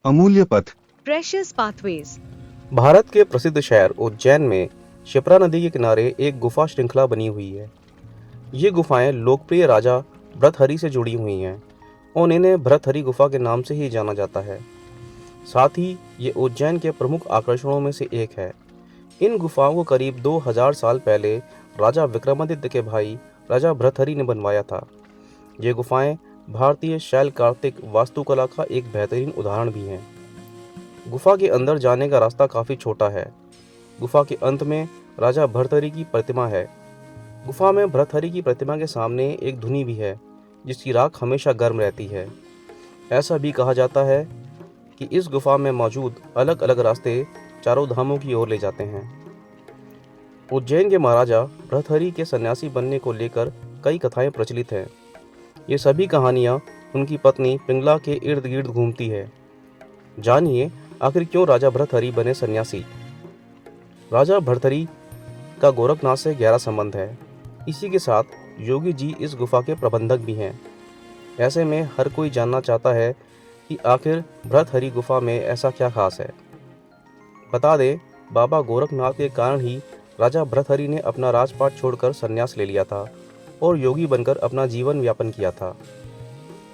अमूल्य पथ। Precious pathways. Bharat के प्रसिद्ध शहर उज्जैन में शिप्रा नदी के किनारे एक गुफा श्रृंखला बनी हुई है। ये गुफाएं लोकप्रिय राजा भर्तहरि से जुड़ी हुई हैं और इन्हें भर्तहरि गुफा के नाम से ही जाना जाता है। साथ ही ये उज्जैन के प्रमुख आकर्षणों में से एक है। इन गुफाओं को करीब 2000 साल पहले राजा विक्रमादित्य के भाई राजा भर्तहरि ने बनवाया था। ये गुफाएं भारतीय शैल कार्तिक वास्तुकला का एक बेहतरीन उदाहरण भी हैं। गुफा के अंदर जाने का रास्ता काफ़ी छोटा है। गुफा के अंत में राजा भर्तहरि की प्रतिमा है। गुफा में भर्तहरि की प्रतिमा के सामने एक धुनी भी है जिसकी राख हमेशा गर्म रहती है। ऐसा भी कहा जाता है कि इस गुफा में मौजूद अलग अलग रास्ते चारों धामों की ओर ले जाते हैं। उज्जैन के महाराजा भर्तहरि के सन्यासी बनने को लेकर कई कथाएं प्रचलित हैं। ये सभी कहानियाँ उनकी पत्नी पिंगला के इर्द गिर्द घूमती है। जानिए आखिर क्यों राजा भर्तहरि बने सन्यासी। राजा भर्तहरि का गोरखनाथ से गहरा संबंध है। इसी के साथ योगी जी इस गुफा के प्रबंधक भी हैं। ऐसे में हर कोई जानना चाहता है कि आखिर भर्तहरि गुफा में ऐसा क्या खास है। बता दें, बाबा गोरखनाथ के कारण ही राजा भर्तहरि ने अपना राजपाट छोड़कर संन्यास ले लिया था और योगी बनकर अपना जीवन यापन किया था।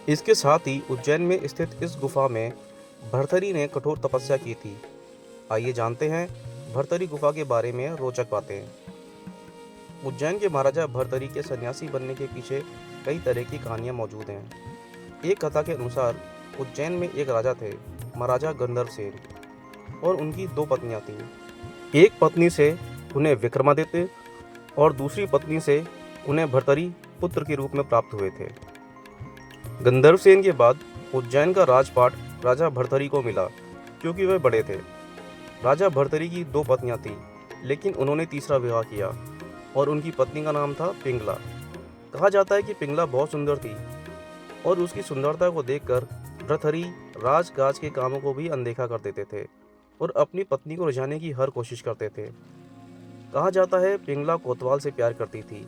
इसके साथ ही उज्जैन में स्थित इस गुफा में भर्तहरि ने कठोर तपस्या की थी। आइए जानते हैं भर्तहरि गुफा के बारे में रोचक बातें। उज्जैन के महाराजा भर्तहरि के सन्यासी बनने के पीछे कई तरह की कहानियां मौजूद हैं। एक कथा के अनुसार उज्जैन में एक राजा थे, महाराजा गंधर्व सेन, और उनकी 2 पत्नियां थीं। एक पत्नी से उन्हें विक्रमादित्य और दूसरी पत्नी से उन्हें भर्तहरि पुत्र के रूप में प्राप्त हुए थे। गंधर्व सेन के बाद उज्जैन का राजपाट राजा भर्तहरि को मिला क्योंकि वे बड़े थे। राजा भर्तहरि की 2 पत्नियां थीं, लेकिन उन्होंने तीसरा विवाह किया और उनकी पत्नी का नाम था पिंगला। कहा जाता है कि पिंगला बहुत सुंदर थी और उसकी सुंदरता को देखकर भर्तहरि राजकाज के कामों को भी अनदेखा कर देते थे और अपनी पत्नी को रिझाने की हर कोशिश करते थे। कहा जाता है पिंगला कोतवाल से प्यार करती थी।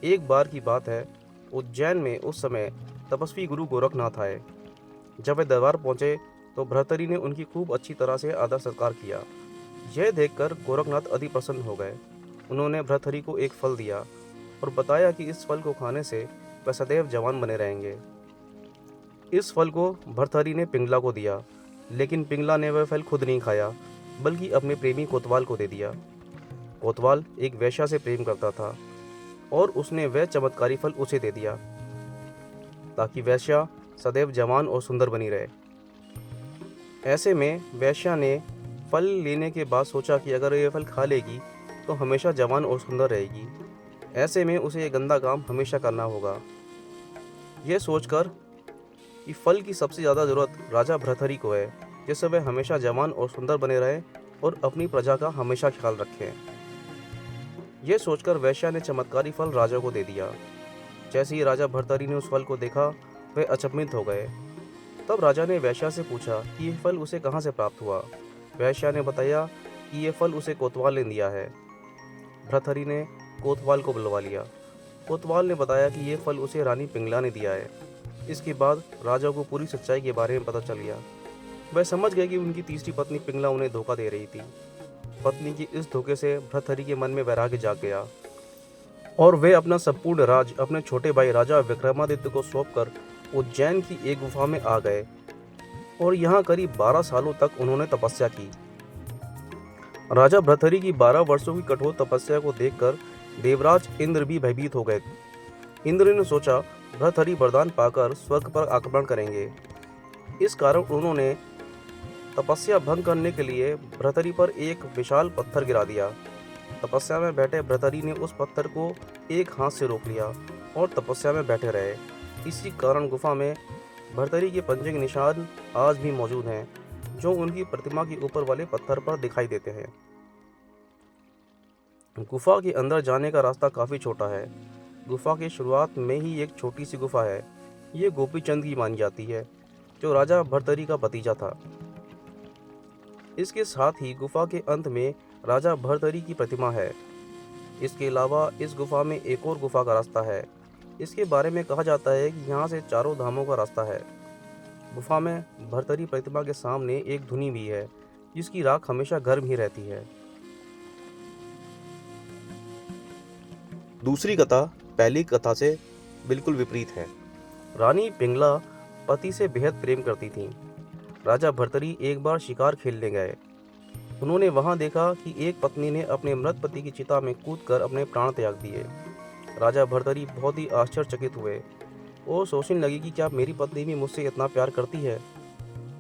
एक बार की बात है, उज्जैन में उस समय तपस्वी गुरु गोरखनाथ आए। जब वे दरबार पहुंचे तो भर्तहरि ने उनकी खूब अच्छी तरह से आदर सत्कार किया। यह देखकर गोरखनाथ अति प्रसन्न हो गए। उन्होंने भर्तहरि को एक फल दिया और बताया कि इस फल को खाने से वह सदैव जवान बने रहेंगे। इस फल को भर्तहरि ने पिंगला को दिया, लेकिन पिंगला ने वह फल खुद नहीं खाया बल्कि अपने प्रेमी कोतवाल को दे दिया। कोतवाल एक वेश्या से प्रेम करता था और उसने वह चमत्कारी फल उसे दे दिया ताकि वेश्या सदैव जवान और सुंदर बनी रहे। ऐसे में वेश्या ने फल लेने के बाद सोचा कि अगर ये फल खा लेगी तो हमेशा जवान और सुंदर रहेगी। ऐसे में उसे ये गंदा काम हमेशा करना होगा। यह सोचकर कि फल की सबसे ज़्यादा ज़रूरत राजा भर्तहरि को है, जिससे वह हमेशा जवान और सुंदर बने रहे और अपनी प्रजा का हमेशा ख्याल रखें। यह सोचकर वेश्या ने चमत्कारी फल राजा को दे दिया। जैसे ही राजा भर्तहरि ने उस फल को देखा, वे अचंभित हो गए। तब राजा ने वेश्या से पूछा कि यह फल उसे कहाँ से प्राप्त हुआ। वेश्या ने बताया कि यह फल उसे कोतवाल ने दिया है। भर्तहरि ने कोतवाल को बुलवा लिया। कोतवाल ने बताया कि यह फल उसे रानी पिंगला ने दिया है। इसके बाद राजा को पूरी सच्चाई के बारे में पता चल गया। वह समझ गए कि उनकी तीसरी पत्नी पिंगला उन्हें धोखा दे रही थी। पत्नी की इस धोखे से भर्तहरि के मन में वैराग्य जाग गया और वे अपना संपूर्ण राज अपने छोटे भाई राजा विक्रमादित्य को सौंपकर उज्जैन की एक गुफा में आ गए और यहाँ करीब 12 सालों तक उन्होंने तपस्या की। राजा भर्तहरि की 12 वर्षों की कठोर तपस्या को देखकर देवराज इंद्र भी भयभीत हो गए। इंद्र ने सोचा भर्तहरि वरदान पाकर स्वर्ग पर आक्रमण करेंगे। इस कारण उन्होंने तपस्या भंग करने के लिए भर्तहरि पर एक विशाल पत्थर गिरा दिया। तपस्या में बैठे भर्तहरि ने उस पत्थर को एक हाथ से रोक लिया और तपस्या में बैठे रहे। इसी कारण गुफा में भर्तहरि के पंजे के निशान आज भी मौजूद हैं, जो उनकी प्रतिमा के ऊपर वाले पत्थर पर दिखाई देते हैं। गुफा के अंदर जाने का रास्ता काफ़ी छोटा है। गुफा की शुरुआत में ही एक छोटी सी गुफा है। ये गोपीचंद की मानी जाती है, जो राजा भर्तहरि का भतीजा था। इसके साथ ही गुफा के अंत में राजा भर्तहरि की प्रतिमा है। इसके अलावा इस गुफा में एक और गुफा का रास्ता है। इसके बारे में कहा जाता है कि यहाँ से चारों धामों का रास्ता है। गुफा में भरतरी प्रतिमा के सामने एक धुनी भी है जिसकी राख हमेशा गर्म ही रहती है। दूसरी कथा पहली कथा से बिल्कुल विपरीत है। रानी पिंगला पति से बेहद प्रेम करती थी। राजा भर्तरी एक बार शिकार खेलने गए। उन्होंने वहां देखा कि एक पत्नी ने अपने मृत पति की चिता में कूदकर अपने प्राण त्याग दिए। राजा भर्तरी बहुत ही आश्चर्यचकित हुए और सोचने लगे कि क्या मेरी पत्नी भी मुझसे इतना प्यार करती है।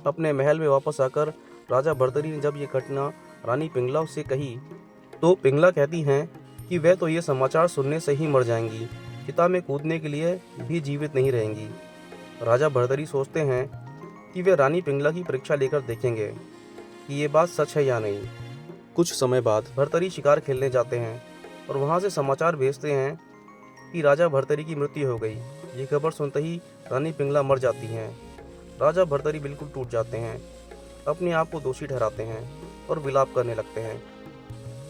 अपने महल में वापस आकर राजा भर्तरी ने जब ये घटना रानी पिंगला से कही तो पिंगला कहती हैं कि वह तो ये समाचार सुनने से ही मर जाएंगी, चिता में कूदने के लिए भी जीवित नहीं रहेंगी। राजा भर्तरी सोचते हैं कि वे रानी पिंगला की परीक्षा लेकर देखेंगे कि ये बात सच है या नहीं। कुछ समय बाद भर्तरी शिकार खेलने जाते हैं और वहाँ से समाचार भेजते हैं कि राजा भर्तरी की मृत्यु हो गई। ये खबर सुनते ही रानी पिंगला मर जाती हैं। राजा भर्तरी बिल्कुल टूट जाते हैं, अपने आप को दोषी ठहराते हैं और विलाप करने लगते हैं।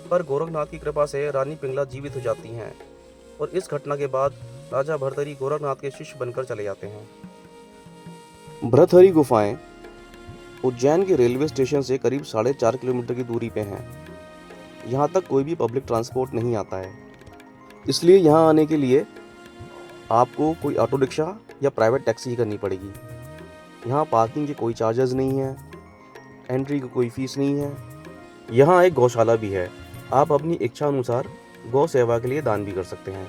पर गोरखनाथ की कृपा से रानी पिंगला जीवित हो जाती हैं और इस घटना के बाद राजा भर्तरी गोरखनाथ के शिष्य बनकर चले जाते हैं। भर्तहरि गुफाएं उज्जैन के रेलवे स्टेशन से करीब 4.5 किलोमीटर की दूरी पे हैं। यहाँ तक कोई भी पब्लिक ट्रांसपोर्ट नहीं आता है, इसलिए यहाँ आने के लिए आपको कोई ऑटो रिक्शा या प्राइवेट टैक्सी ही करनी पड़ेगी। यहाँ पार्किंग के कोई चार्जेस नहीं है, एंट्री की कोई फीस नहीं है। यहाँ एक गौशाला भी है, आप अपनी इच्छा अनुसार गौ सेवा के लिए दान भी कर सकते हैं।